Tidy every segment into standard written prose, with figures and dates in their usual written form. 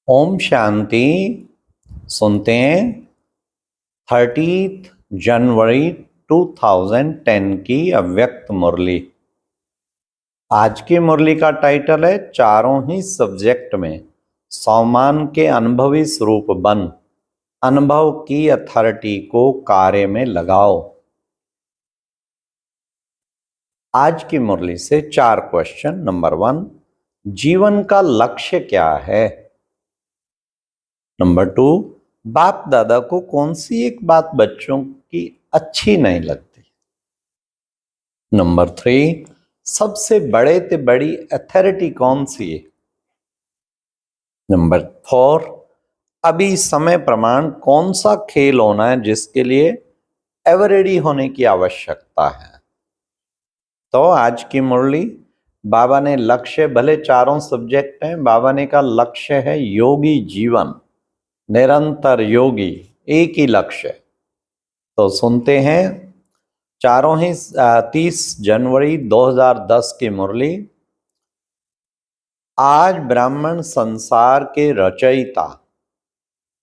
ओम शांति। सुनते हैं 30 जनवरी 2010 की अव्यक्त मुरली। आज की मुरली का टाइटल है चारों ही सब्जेक्ट में सौमान के अनुभवी स्वरूप बन, अनुभव की अथॉरिटी को कार्य में लगाओ। आज की मुरली से 4 क्वेश्चन। नंबर 1, जीवन का लक्ष्य क्या है? नंबर 2, बाप दादा को कौन सी एक बात बच्चों की अच्छी नहीं लगती? नंबर 3, सबसे बड़े ते बड़ी अथॉरिटी कौन सी है? नंबर 4, अभी समय प्रमाण कौन सा खेल होना है जिसके लिए एवर रेडी होने की आवश्यकता है? तो आज की मुरली, बाबा ने लक्ष्य, भले चारों सब्जेक्ट हैं, बाबा ने का लक्ष्य है योगी जीवन, निरंतर योगी, एक ही लक्ष्य। तो सुनते हैं चारों ही 30 जनवरी 2010 की मुरली। आज ब्राह्मण संसार के रचयिता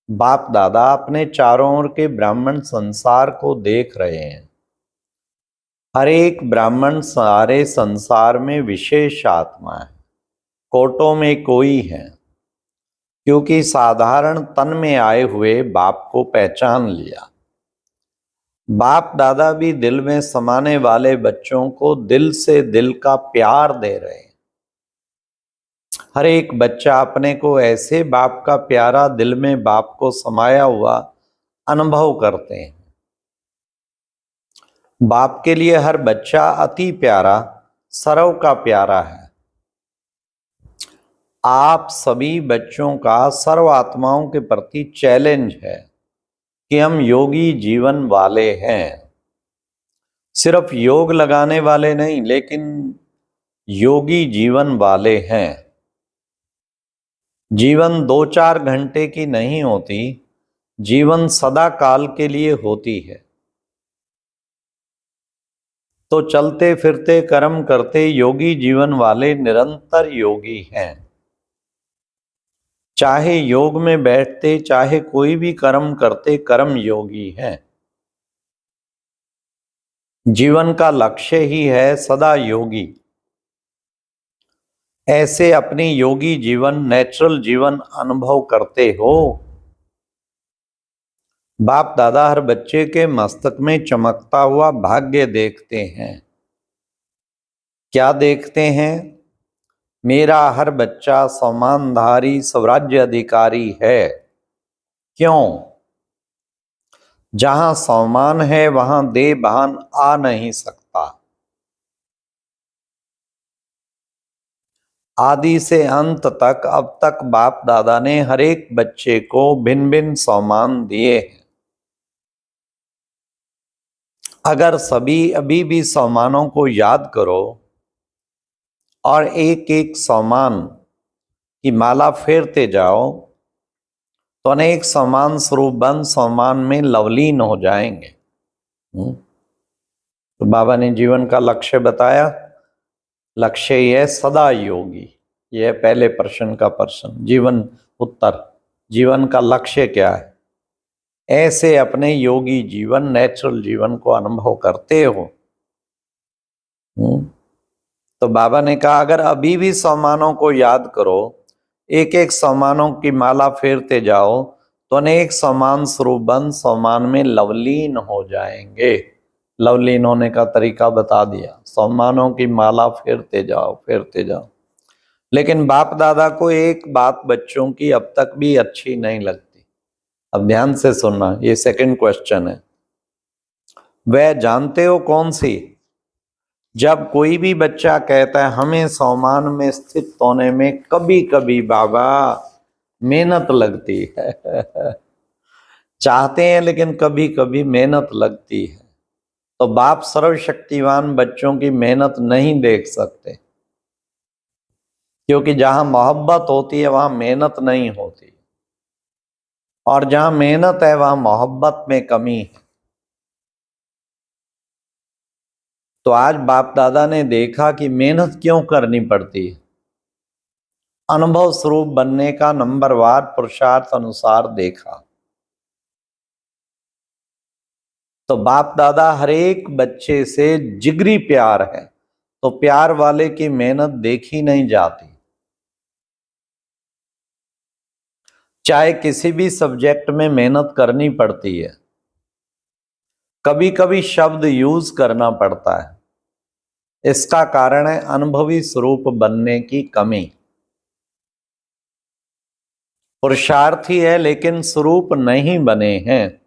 बाप दादा अपने चारों ओर के ब्राह्मण संसार को देख रहे हैं। हर एक ब्राह्मण सारे संसार में विशेष आत्मा है, कोटों में कोई है, क्योंकि साधारण तन में आए हुए बाप को पहचान लिया। बाप दादा भी दिल में समाने वाले बच्चों को दिल से दिल का प्यार दे रहे हैं। हर एक बच्चा अपने को ऐसे बाप का प्यारा, दिल में बाप को समाया हुआ अनुभव करते हैं। बाप के लिए हर बच्चा अति प्यारा, सर्व का प्यारा है। आप सभी बच्चों का सर्व आत्माओं के प्रति चैलेंज है कि हम योगी जीवन वाले हैं। सिर्फ योग लगाने वाले नहीं, लेकिन योगी जीवन वाले हैं। जीवन 2-4 घंटे की नहीं होती, जीवन सदा काल के लिए होती है। तो चलते फिरते कर्म करते योगी जीवन वाले निरंतर योगी हैं। चाहे योग में बैठते, चाहे कोई भी कर्म करते, कर्म योगी हैं। जीवन का लक्ष्य ही है सदा योगी। ऐसे अपनी योगी जीवन, नेचुरल जीवन अनुभव करते हो। बाप दादा हर बच्चे के मस्तक में चमकता हुआ भाग्य देखते हैं। क्या देखते हैं? मेरा हर बच्चा सम्मानधारी स्वराज्य अधिकारी है। क्यों? जहां सम्मान है वहां देह भान आ नहीं सकता। आदि से अंत तक, अब तक बाप दादा ने हर एक बच्चे को भिन्न भिन्न सम्मान दिए हैं। अगर सभी अभी भी सम्मानों को याद करो और एक एक सम्मान की माला फेरते जाओ, तो अनेक सम्मान स्वरूप बन सम्मान में लवलीन हो जाएंगे। तो बाबा ने जीवन का लक्ष्य बताया। लक्ष्य यह सदा योगी। यह पहले प्रश्न का प्रश्न, जीवन उत्तर, जीवन का लक्ष्य क्या है? ऐसे अपने योगी जीवन, नेचुरल जीवन को अनुभव करते हो। तो बाबा ने कहा अगर अभी भी सम्मानों को याद करो, एक एक सम्मानों की माला फेरते जाओ, तो अनेक सम्मान स्वरूप बन सम्मान में लवलीन हो जाएंगे। लवलीन होने का तरीका बता दिया। सम्मानों की माला फेरते जाओ, फेरते जाओ। लेकिन बाप दादा को एक बात बच्चों की अब तक भी अच्छी नहीं लगती। अब ध्यान से सुनना, ये सेकंड क्वेश्चन है। वह जानते हो कौन सी? जब कोई भी बच्चा कहता है हमें सम्मान में स्थित होने में कभी कभी बाबा मेहनत लगती है चाहते हैं लेकिन कभी कभी मेहनत लगती है, तो बाप सर्वशक्तिवान बच्चों की मेहनत नहीं देख सकते, क्योंकि जहां मोहब्बत होती है वहां मेहनत नहीं होती, और जहां मेहनत है वहां मोहब्बत में कमी है। तो आज बाप दादा ने देखा कि मेहनत क्यों करनी पड़ती है। अनुभव स्वरूप बनने का नंबरवार पुरुषार्थ अनुसार देखा तो बाप दादा हर एक बच्चे से जिगरी प्यार है, तो प्यार वाले की मेहनत देखी नहीं जाती। चाहे किसी भी सब्जेक्ट में मेहनत करनी पड़ती है, कभी कभी शब्द यूज करना पड़ता है। इसका कारण है अनुभवी स्वरूप बनने की कमी। पुरुषार्थी है लेकिन स्वरूप नहीं बने हैं।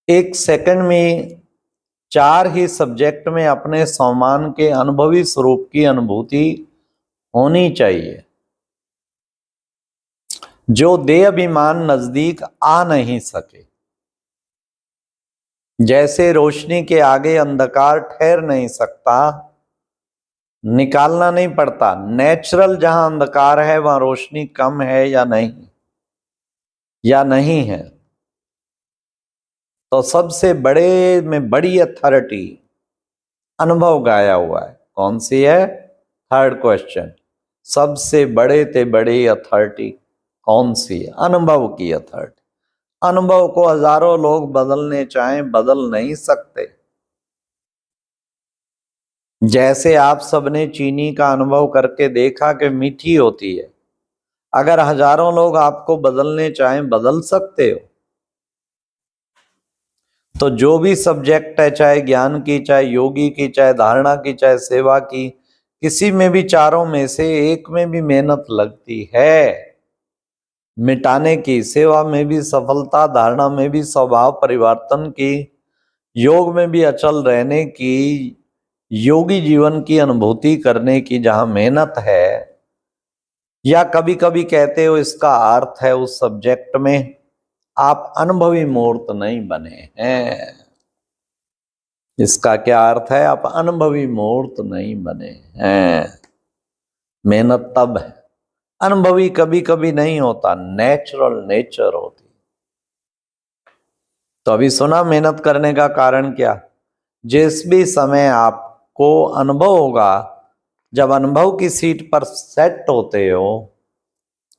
एक सेकंड में 4 ही सब्जेक्ट में अपने सम्मान के अनुभवी स्वरूप की अनुभूति होनी चाहिए, जो देह अभिमान नजदीक आ नहीं सके। जैसे रोशनी के आगे अंधकार ठहर नहीं सकता, निकालना नहीं पड़ता। नेचुरल जहां अंधकार है वहां रोशनी कम है या नहीं है। तो सबसे बड़े में बड़ी अथॉरिटी अनुभव गाया हुआ है। कौन सी है? Third question. सबसे बड़े ते बड़ी अथॉरिटी कौन सी है? अनुभव की अथॉरिटी। अनुभव को हजारों लोग बदलने चाहें, बदल नहीं सकते। जैसे आप सबने चीनी का अनुभव करके देखा कि मीठी होती है, अगर हजारों लोग आपको बदलने चाहें, बदल सकते हो। तो जो भी सब्जेक्ट है, चाहे ज्ञान की, चाहे योगी की, चाहे धारणा की, चाहे सेवा की, किसी में भी चारों में से एक में भी मेहनत लगती है मिटाने की। सेवा में भी सफलता, धारणा में भी स्वभाव परिवर्तन की, योग में भी अचल रहने की, योगी जीवन की अनुभूति करने की जहां मेहनत है। या कभी कभी कहते हो इसका अर्थ है उस सब्जेक्ट में आप अनुभवी मूर्त नहीं बने हैं। इसका क्या अर्थ है? आप अनुभवी मूर्त नहीं बने हैं। मेहनत तब है, अनुभवी कभी कभी नहीं होता, नेचुरल नेचर होती। तो अभी सुना मेहनत करने का कारण क्या? जिस भी समय आपको अनुभव होगा, जब अनुभव की सीट पर सेट होते हो,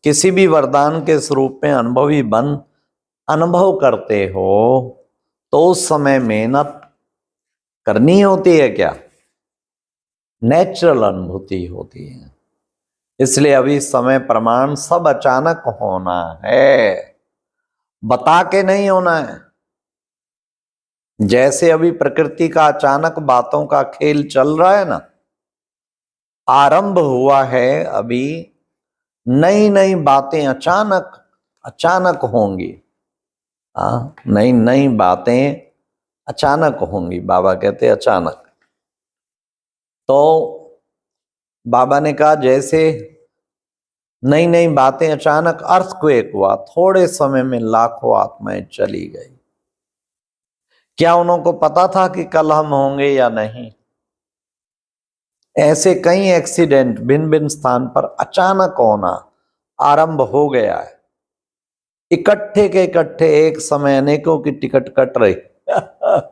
किसी भी वरदान के स्वरूप में अनुभवी बन अनुभव करते हो, तो उस समय मेहनत करनी होती है क्या? नेचुरल अनुभूति होती है। इसलिए अभी समय प्रमाण सब अचानक होना है, बता के नहीं होना है। जैसे अभी प्रकृति का अचानक बातों का खेल चल रहा है ना, आरंभ हुआ है अभी। नई नई बातें अचानक होंगी। नई नई बातें अचानक होंगी। बाबा कहते अचानक। तो बाबा ने कहा जैसे नई नई बातें अचानक, अर्थक्वेक हुआ, थोड़े समय में लाखों आत्माएं चली गई। क्या उनको पता था कि कल हम होंगे या नहीं? ऐसे कई एक्सीडेंट भिन्न भिन्न स्थान पर अचानक होना आरंभ हो गया है। इकट्ठे के इकट्ठे एक समय अनेकों की टिकट कट रही।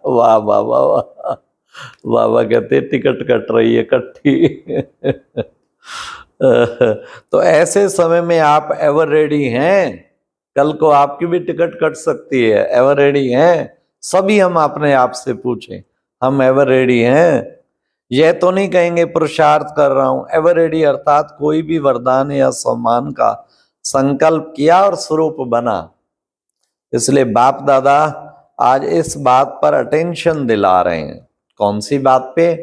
वाह वाह वाह वाह। बाबा कहते टिकट कट रही है इकट्ठी। तो ऐसे समय में आप एवर रेडी हैं? कल को आपकी भी टिकट कट सकती है। एवर रेडी हैं? सभी हम अपने आप से पूछें, हम एवर रेडी हैं? यह तो नहीं कहेंगे पुरुषार्थ कर रहा हूं। एवर रेडी अर्थात कोई भी वरदान या सम्मान का संकल्प किया और स्वरूप बना। इसलिए बाप दादा आज इस बात पर अटेंशन दिला रहे हैं। कौन सी बात पे?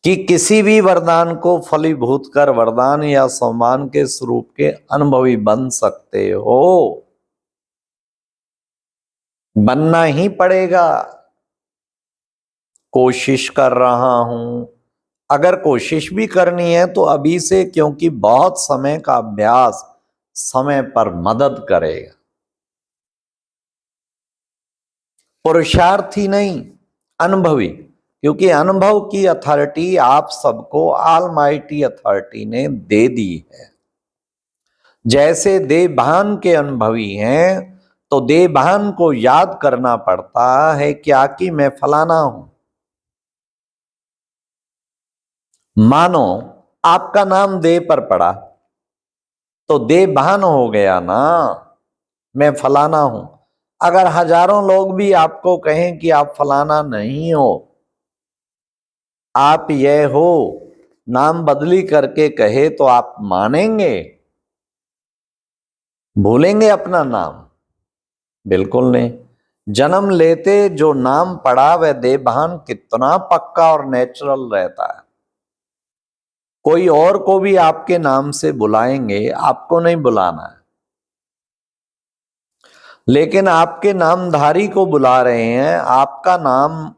कि किसी भी वरदान को फलीभूत कर वरदान या सम्मान के स्वरूप के अनुभवी बन सकते हो। बनना ही पड़ेगा। कोशिश कर रहा हूं। अगर कोशिश भी करनी है तो अभी से, क्योंकि बहुत समय का अभ्यास समय पर मदद करेगा। पुरुषार्थी नहीं, अनुभवी। क्योंकि अनुभव की अथॉरिटी आप सबको ऑलमाइटी अथॉरिटी ने दे दी है। जैसे देवभान के अनुभवी हैं, तो देवभान को याद करना पड़ता है क्या कि मैं फलाना हूं। मानो आपका नाम दे पर पड़ा तो दे भान हो गया ना, मैं फलाना हूं। अगर हजारों लोग भी आपको कहें कि आप फलाना नहीं हो, आप ये हो, नाम बदली करके कहे तो आप मानेंगे? भूलेंगे अपना नाम? बिल्कुल नहीं। जन्म लेते जो नाम पड़ा वह देभान कितना पक्का और नेचुरल रहता है। कोई और को भी आपके नाम से बुलाएंगे, आपको नहीं बुलाना है, लेकिन आपके नामधारी को बुला रहे हैं। आपका नाम,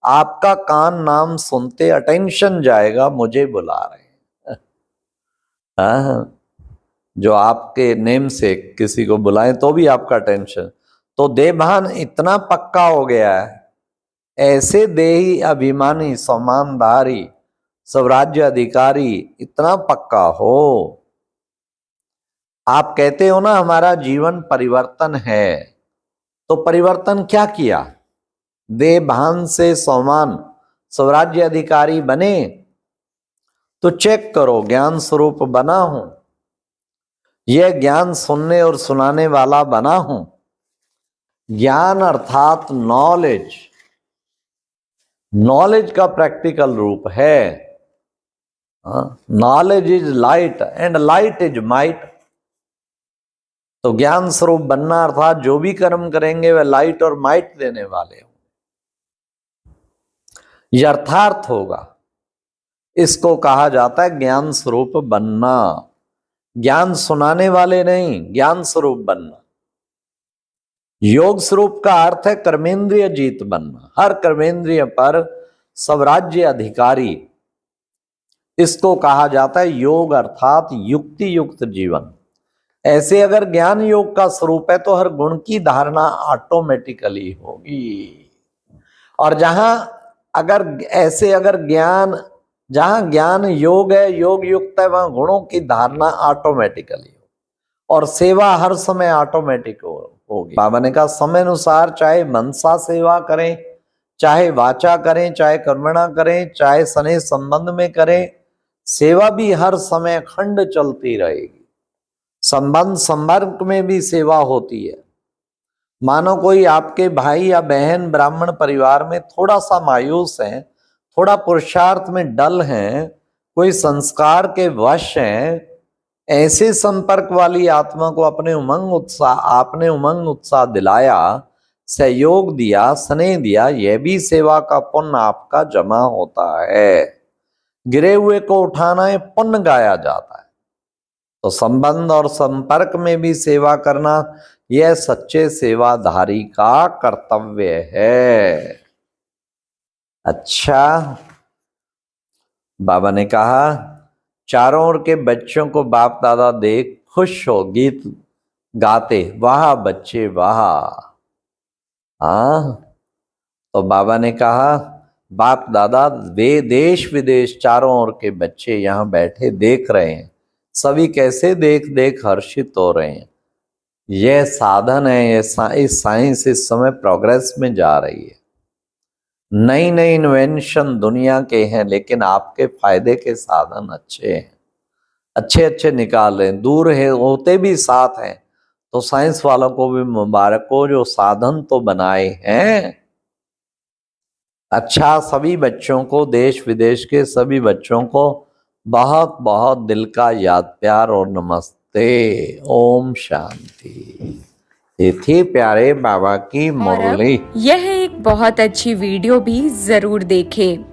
आपका कान नाम सुनते अटेंशन जाएगा, मुझे बुला रहे हैं। हाँ, जो आपके नेम से किसी को बुलाएं तो भी आपका टेंशन। तो देभान इतना पक्का हो गया है, ऐसे देही अभिमानी सम्मानधारी स्वराज्य अधिकारी इतना पक्का हो। आप कहते हो ना हमारा जीवन परिवर्तन है, तो परिवर्तन क्या किया? देभान से सम्मान स्वराज्य अधिकारी बने तो चेक करो, ज्ञान स्वरूप बना हूं, यह ज्ञान सुनने और सुनाने वाला बना हूं। ज्ञान अर्थात नॉलेज, नॉलेज का प्रैक्टिकल रूप है। Knowledge is light and light is might. तो ज्ञान स्वरूप बनना अर्थात जो भी कर्म करेंगे वह लाइट और माइट देने वाले होंगे, यथार्थ होगा। इसको कहा जाता है ज्ञान स्वरूप बनना। ज्ञान सुनाने वाले नहीं, ज्ञान स्वरूप बनना। योग स्वरूप का अर्थ है कर्मेंद्रिय जीत बनना, हर कर्मेंद्रिय पर स्वराज्य अधिकारी। इसको कहा जाता है योग अर्थात युक्ति युक्त जीवन। ऐसे अगर ज्ञान योग का स्वरूप है तो हर गुण की धारणा ऑटोमेटिकली होगी। और जहां अगर ऐसे अगर ज्ञान, जहां ज्ञान योग है, योग युक्त है, वहां गुणों की धारणा ऑटोमेटिकली हो और सेवा हर समय ऑटोमेटिक होगी। बाबा ने कहा समय अनुसार चाहे मनसा सेवा करें, चाहे वाचा करें, चाहे कर्मणा करें, चाहे स्नेह संबंध में करें, सेवा भी हर समय अखंड चलती रहेगी। संबंध संपर्क में भी सेवा होती है। मानो कोई आपके भाई या बहन ब्राह्मण परिवार में थोड़ा सा मायूस है, थोड़ा पुरुषार्थ में डल हैं, कोई संस्कार के वश हैं, ऐसे संपर्क वाली आत्मा को अपने उमंग उत्साह, आपने उमंग उत्साह दिलाया, सहयोग दिया, स्नेह दिया, यह भी सेवा का पुण्य आपका जमा होता है। गिरे हुए को उठाना है, पुण्य गाया जाता है। तो संबंध और संपर्क में भी सेवा करना यह सच्चे सेवाधारी का कर्तव्य है। अच्छा, बाबा ने कहा चारों ओर के बच्चों को बाप दादा देख खुश हो गीत गाते, वाह बच्चे वाह। हाँ, तो बाबा ने कहा बाप दादा वे देश विदेश चारों ओर के बच्चे यहाँ बैठे देख रहे हैं, सभी कैसे देख देख हर्षित हो रहे हैं। यह साधन है, ये साइंस इस समय प्रोग्रेस में जा रही है। नई नई इन्वेंशन दुनिया के हैं, लेकिन आपके फायदे के साधन अच्छे हैं, अच्छे अच्छे निकाल रहे हैं। दूर है होते भी साथ हैं, तो साइंस वालों को भी मुबारक हो जो साधन तो बनाए हैं। अच्छा, सभी बच्चों को, देश विदेश के सभी बच्चों को बहुत बहुत दिल का याद प्यार और नमस्ते। ओम शांति। ये थी प्यारे बाबा की मुरली। यह एक बहुत अच्छी वीडियो भी जरूर देखें।